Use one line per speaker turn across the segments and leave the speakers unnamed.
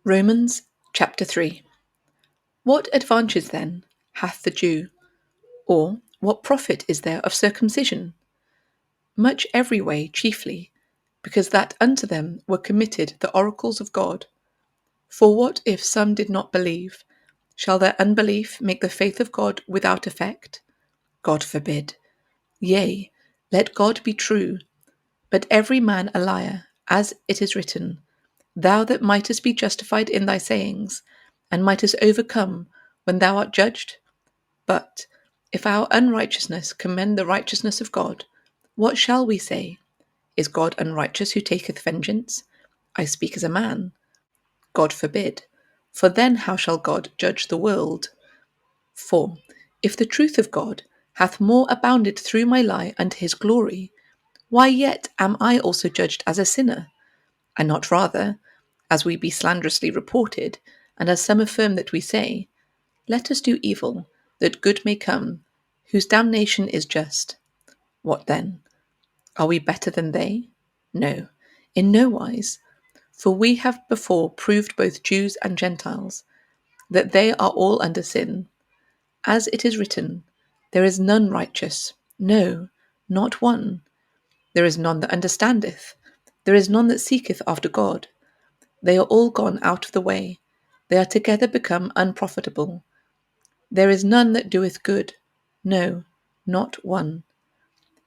Romans chapter 3. What advantage then hath the Jew? Or what profit is there of circumcision? Much every way chiefly, because that unto them were committed the oracles of God. For what if some did not believe? Shall their unbelief make the faith of God without effect? God forbid. Yea, let God be true, but every man a liar, as it is written, Thou that mightest be justified in thy sayings, and mightest overcome when thou art judged. But if our unrighteousness commend the righteousness of God, what shall we say? Is God unrighteous who taketh vengeance? I speak as a man. God forbid. For then how shall God judge the world? For if the truth of God hath more abounded through my lie unto his glory, why yet am I also judged as a sinner? And not rather, as we be slanderously reported, and as some affirm that we say, Let us do evil, that good may come, whose damnation is just. What then? Are we better than they? No, in no wise. For we have before proved both Jews and Gentiles, that they are all under sin. As it is written, There is none righteous, no, not one. There is none that understandeth, there is none that seeketh after God. They are all gone out of the way, they are together become unprofitable. There is none that doeth good, no, not one.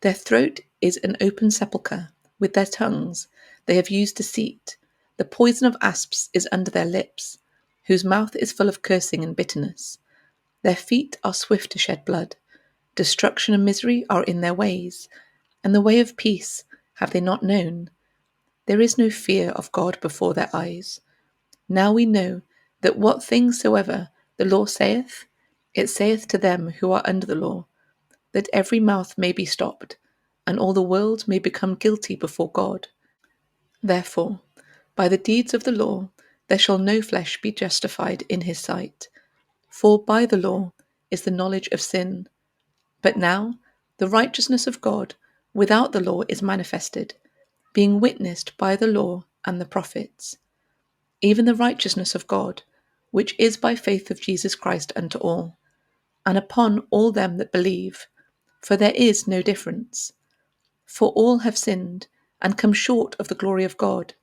Their throat is an open sepulchre, with their tongues they have used deceit. The poison of asps is under their lips, whose mouth is full of cursing and bitterness. Their feet are swift to shed blood. Destruction and misery are in their ways, and the way of peace have they not known. There is no fear of God before their eyes. Now we know that what things soever the law saith, it saith to them who are under the law, that every mouth may be stopped, and all the world may become guilty before God. Therefore, by the deeds of the law there shall no flesh be justified in his sight, for by the law is the knowledge of sin. But now the righteousness of God without the law is manifested, being witnessed by the law and the prophets, even the righteousness of God, which is by faith of Jesus Christ unto all, and upon all them that believe, for there is no difference. For all have sinned, and come short of the glory of God,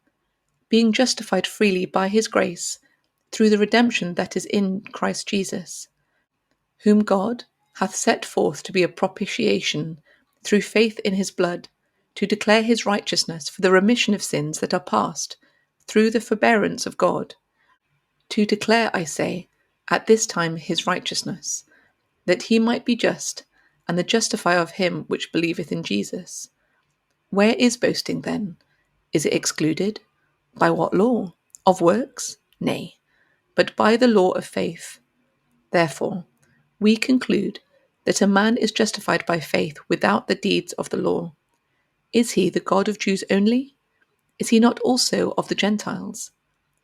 being justified freely by his grace, through the redemption that is in Christ Jesus, whom God hath set forth to be a propitiation through faith in his blood, to declare his righteousness for the remission of sins that are past, through the forbearance of God, to declare, I say, at this time his righteousness, that he might be just, and the justifier of him which believeth in Jesus. Where is boasting then? Is it excluded? By what law? Of works? Nay, but by the law of faith. Therefore, we conclude that a man is justified by faith without the deeds of the law. Is he the God of Jews only? Is he not also of the Gentiles?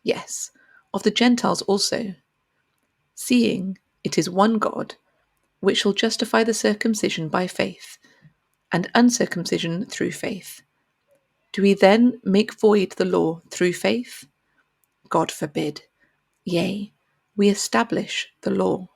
Yes, of the Gentiles also. Seeing it is one God, which shall justify the circumcision by faith, and uncircumcision through faith. Do we then make void the law through faith? God forbid. Yea, we establish the law.